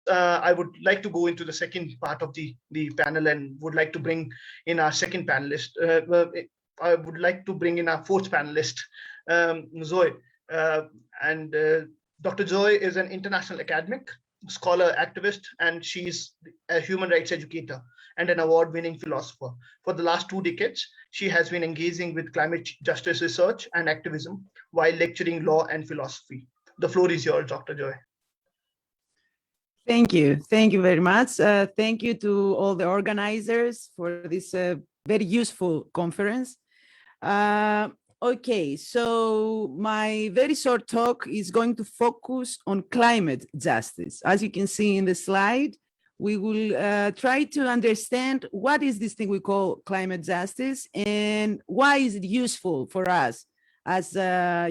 I would like to go into the second part of the panel and would like to bring in our second panelist. I would like to bring in our fourth panelist, Zoi. And Dr. Zoi is an international academic, scholar, activist, and she's a human rights educator and an award-winning philosopher. For the last 2 decades, she has been engaging with climate justice research and activism while lecturing law and philosophy. The floor is yours, Dr. Zoi. Thank you. Thank you very much. Thank you to all the organizers for this very useful conference. Okay, so my very short talk is going to focus on climate justice. As you can see in the slide, we will try to understand what is this thing we call climate justice and why is it useful for us as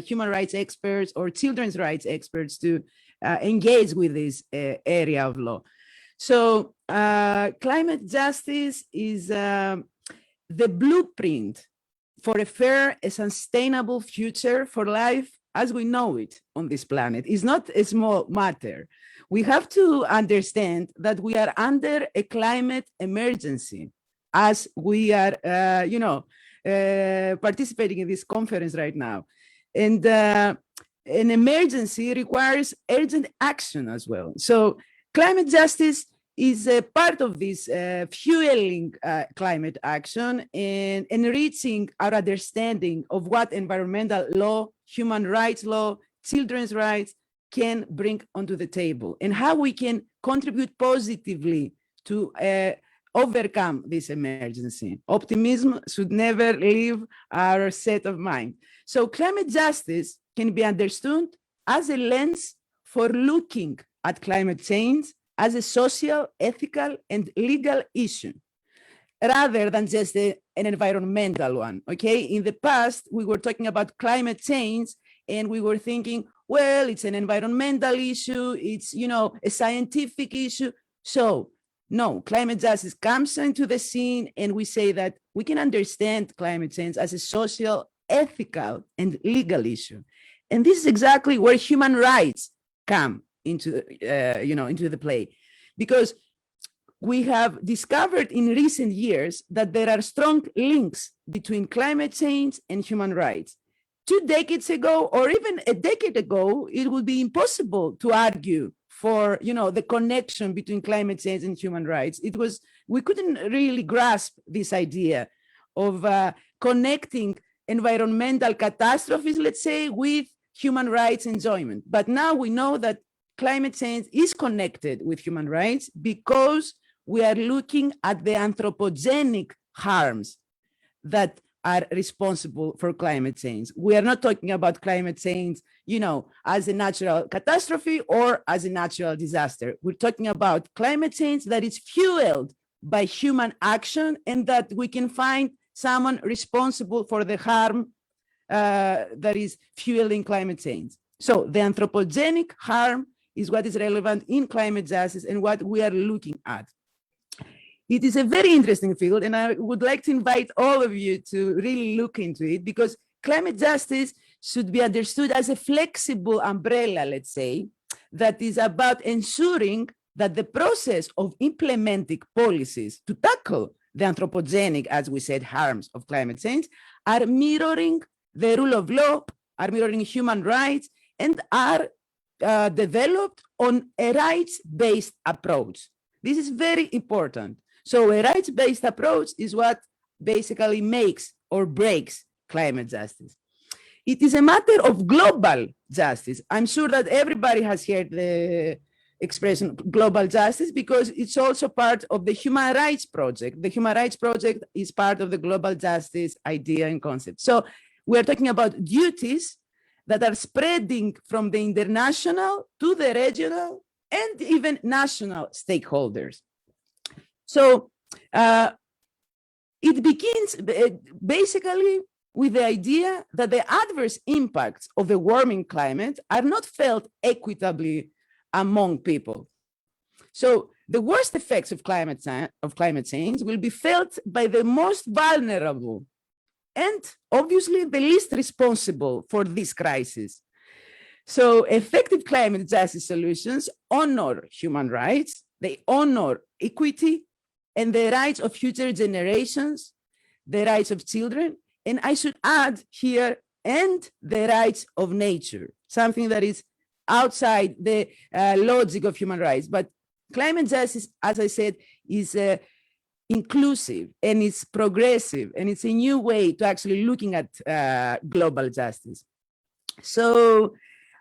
human rights experts or children's rights experts to engage with this area of law. So climate justice is the blueprint for a fair and sustainable future for life as we know it on this planet. It's not a small matter. We have to understand that we are under a climate emergency as we are, participating in this conference right now. And an emergency requires urgent action as well. So climate justice is a part of this fueling climate action and enriching our understanding of what environmental law, human rights law, children's rights can bring onto the table and how we can contribute positively to overcome this emergency. Optimism should never leave our set of mind. So climate justice can be understood as a lens for looking at climate change as a social, ethical, and legal issue, rather than just an environmental one, okay? In the past, we were talking about climate change, and we were thinking, well, it's an environmental issue, it's, a scientific issue. So, no, climate justice comes into the scene, and we say that we can understand climate change as a social, ethical, and legal issue. And this is exactly where human rights come into the play, because we have discovered in recent years that there are strong links between climate change and human rights. 2 decades ago, or even a decade ago, it would be impossible to argue for, the connection between climate change and human rights. We couldn't really grasp this idea of connecting environmental catastrophes, let's say, with human rights enjoyment. But now we know that climate change is connected with human rights because we are looking at the anthropogenic harms that are responsible for climate change. We are not talking about climate change, as a natural catastrophe or as a natural disaster. We're talking about climate change that is fueled by human action and that we can find someone responsible for the harm that is fueling climate change. So the anthropogenic harm is what is relevant in climate justice and what we are looking at. It is a very interesting field, and I would like to invite all of you to really look into it, because climate justice should be understood as a flexible umbrella, let's say, that is about ensuring that the process of implementing policies to tackle the anthropogenic, as we said, harms of climate change are mirroring the rule of law, are mirroring human rights, and are developed on a rights-based approach. This is very important. So a rights-based approach is what basically makes or breaks climate justice. It is a matter of global justice. I'm sure that everybody has heard the expression global justice because it's also part of the Human Rights Project. The Human Rights Project is part of the global justice idea and concept. So we're talking about duties that are spreading from the international to the regional and even national stakeholders. So it begins basically with the idea that the adverse impacts of the warming climate are not felt equitably among people. So the worst effects of climate change will be felt by the most vulnerable and obviously the least responsible for this crisis. So effective climate justice solutions honor human rights, they honor equity and the rights of future generations, the rights of children, and I should add here, and the rights of nature, something that is outside the logic of human rights. But climate justice, as I said, is inclusive and it's progressive and it's a new way to actually looking at global justice. So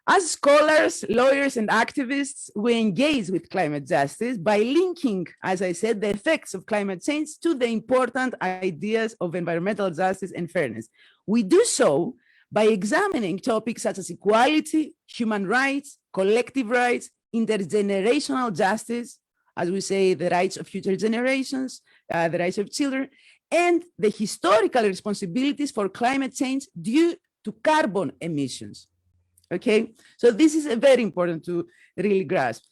as scholars, lawyers, and activists, we engage with climate justice by linking, as I said, the effects of climate change to the important ideas of environmental justice and fairness. We do so by examining topics such as equality, human rights, collective rights, intergenerational justice, as we say, the rights of future generations, the rights of children, and the historical responsibilities for climate change due to carbon emissions. Okay, so this is very important to really grasp.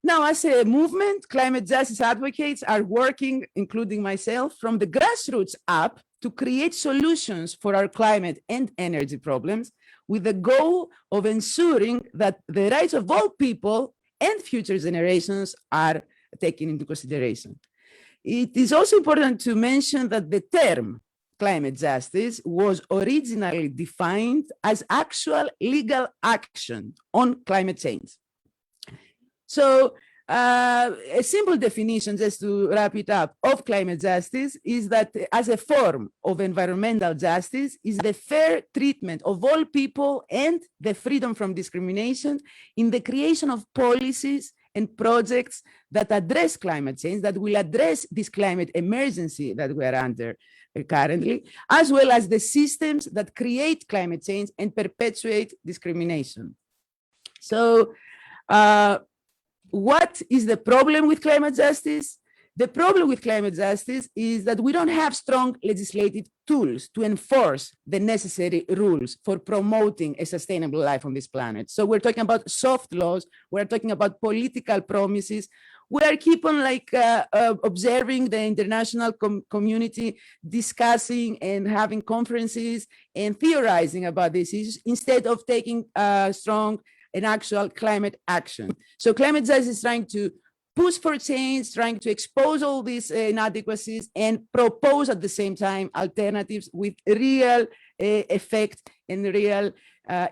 Now, as a movement, climate justice advocates are working, including myself, from the grassroots up to create solutions for our climate and energy problems with the goal of ensuring that the rights of all people and future generations are taken into consideration. It is also important to mention that the term climate justice was originally defined as actual legal action on climate change. So a simple definition, just to wrap it up, of climate justice is that as a form of environmental justice is the fair treatment of all people and the freedom from discrimination in the creation of policies and projects that address climate change, that will address this climate emergency that we are under currently, as well as the systems that create climate change and perpetuate discrimination. So what is the problem with climate justice? The problem with climate justice is that we don't have strong legislative tools to enforce the necessary rules for promoting a sustainable life on this planet. So we're talking about soft laws, we're talking about political promises. We are keep on observing the international community discussing and having conferences and theorizing about these issues instead of taking strong and actual climate action. So climate justice is trying to push for change, trying to expose all these inadequacies and propose at the same time alternatives with real effect and real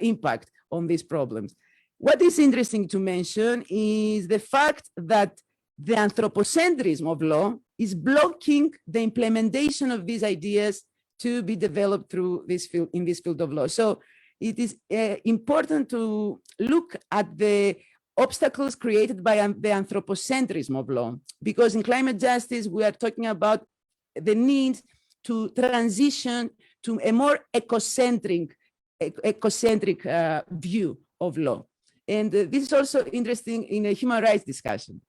impact on these problems. What is interesting to mention is the fact that the anthropocentrism of law is blocking the implementation of these ideas to be developed through this field, in this field of law. So it is important to look at the obstacles created by the anthropocentrism of law, because in climate justice, we are talking about the need to transition to a more ecocentric view of law. And this is also interesting in a human rights discussion.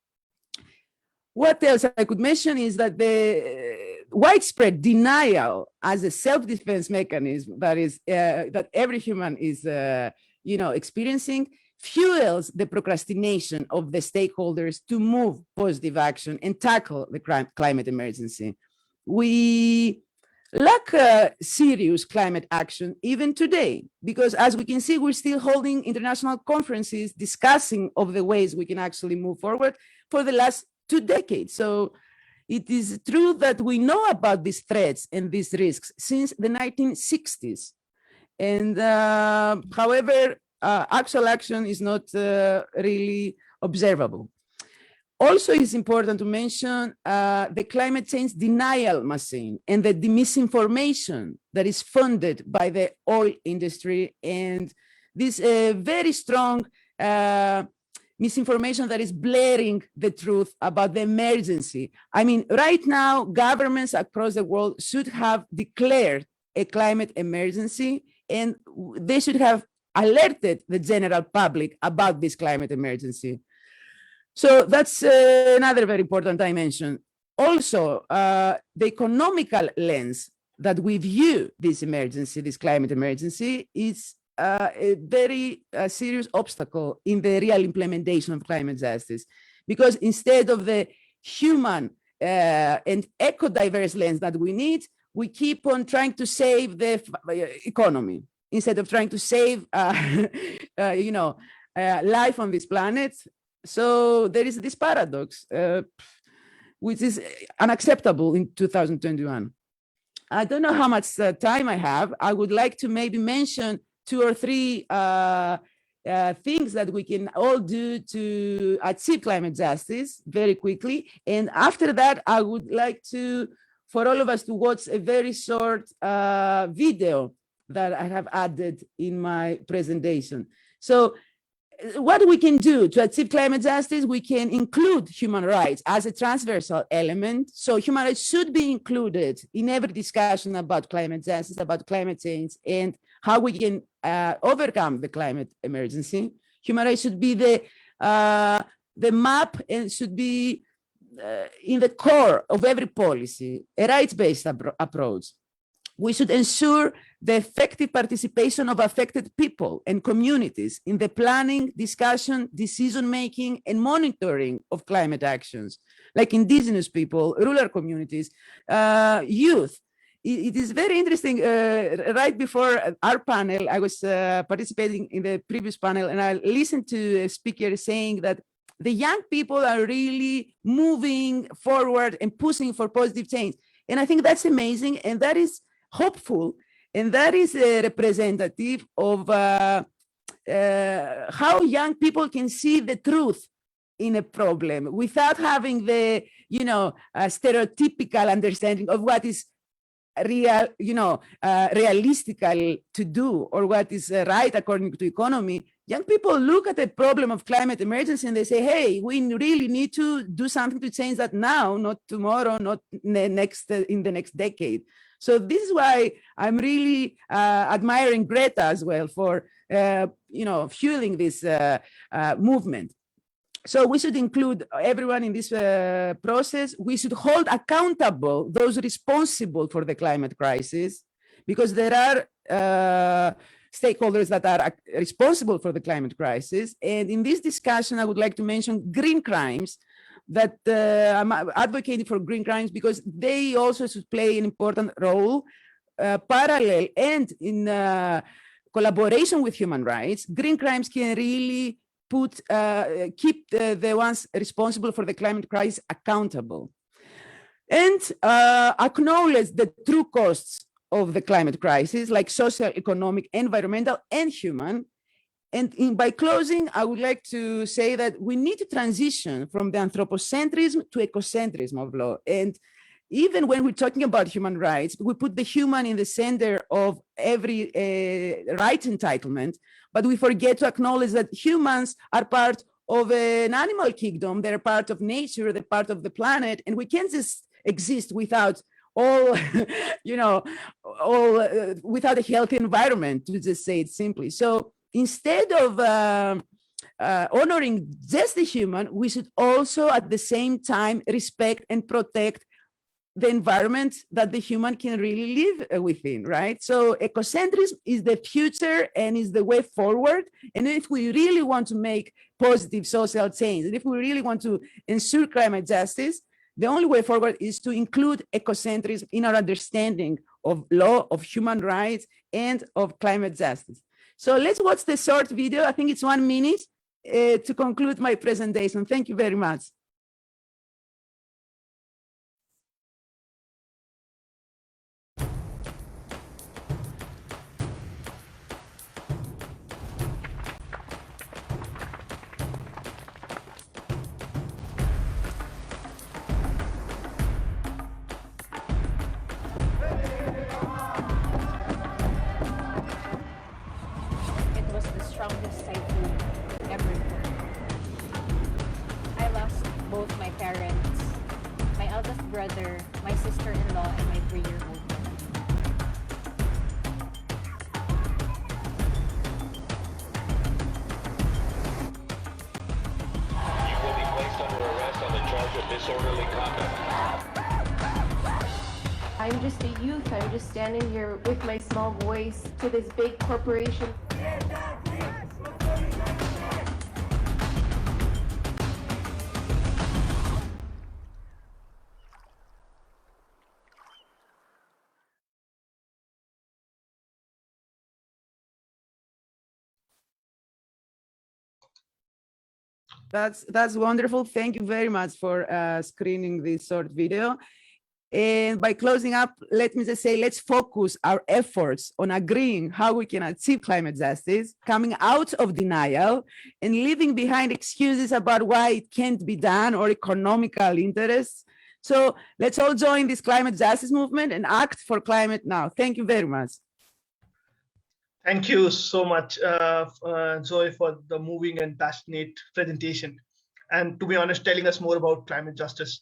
What else I could mention is that the widespread denial as a self-defense mechanism that is that every human is experiencing fuels the procrastination of the stakeholders to move positive action and tackle the climate emergency. We lack serious climate action even today, because as we can see, we're still holding international conferences discussing of the ways we can actually move forward for the last 2 decades. So it is true that we know about these threats and these risks since the 1960s. And however, actual action is not really observable. Also, it's important to mention the climate change denial machine and the misinformation that is funded by the oil industry, and this very strong misinformation that is blaring the truth about the emergency. I mean, right now, governments across the world should have declared a climate emergency, and they should have alerted the general public about this climate emergency. So that's another very important dimension. Also, the economical lens that we view this emergency, this climate emergency, is a very serious obstacle in the real implementation of climate justice, because instead of the human and eco-diverse lens that we need, we keep on trying to save the economy. instead of trying to save, life on this planet. So there is this paradox, which is unacceptable in 2021. I don't know how much time I have. I would like to maybe mention 2 or 3 things that we can all do to achieve climate justice very quickly. And after that, I would like for all of us to watch a very short video that I have added in my presentation. So what we can do to achieve climate justice, we can include human rights as a transversal element. So human rights should be included in every discussion about climate justice, about climate change, and how we can overcome the climate emergency. Human rights should be the map and should be in the core of every policy, a rights-based approach. We should ensure the effective participation of affected people and communities in the planning, discussion, decision-making, and monitoring of climate actions, like indigenous people, rural communities, youth. It is very interesting. Right before our panel, I was participating in the previous panel, and I listened to a speaker saying that the young people are really moving forward and pushing for positive change. And I think that's amazing, and that is hopeful, and that is representative of how young people can see the truth in a problem without having the stereotypical understanding of what is real, realistical to do, or what is right according to economy. Young people look at the problem of climate emergency and they say, hey, we really need to do something to change that now, not tomorrow, not in the next decade. So this is why I'm really admiring Greta as well for fueling this movement. So we should include everyone in this process. We should hold accountable those responsible for the climate crisis, because there are stakeholders that are responsible for the climate crisis. And in this discussion, I would like to mention green crimes, that I'm advocating for green crimes because they also should play an important role, parallel and in collaboration with human rights. Green crimes can really keep the ones responsible for the climate crisis accountable, and acknowledge the true costs of the climate crisis, like social, economic, environmental, and human. And by closing, I would like to say that we need to transition from the anthropocentrism to ecocentrism of law. And even when we're talking about human rights, we put the human in the center of every right entitlement, but we forget to acknowledge that humans are part of an animal kingdom. They're part of nature, they're part of the planet, and we can't just exist without all, without a healthy environment, to just say it simply. So instead of honoring just the human, we should also at the same time respect and protect the environment that the human can really live within, right? So ecocentrism is the future and is the way forward. And if we really want to make positive social change, and if we really want to ensure climate justice, the only way forward is to include ecocentrism in our understanding of law, of human rights, and of climate justice. So let's watch the short video. I think it's 1 minute to conclude my presentation. Thank you very much. It was the strongest typhoon ever known. I lost both my parents, my eldest brother, my sister-in-law, and my 3-year-old nephew. You will be placed under arrest on the charge of disorderly conduct. I'm just a youth. I'm just standing here with my small voice to this big corporation. That's wonderful. Thank you very much for screening this short video. And by closing up, let me just say, let's focus our efforts on agreeing how we can achieve climate justice, coming out of denial, and leaving behind excuses about why it can't be done or economical interests. So let's all join this climate justice movement and act for climate now. Thank you very much. Thank you so much, Zoe, for the moving and passionate presentation. And to be honest, telling us more about climate justice.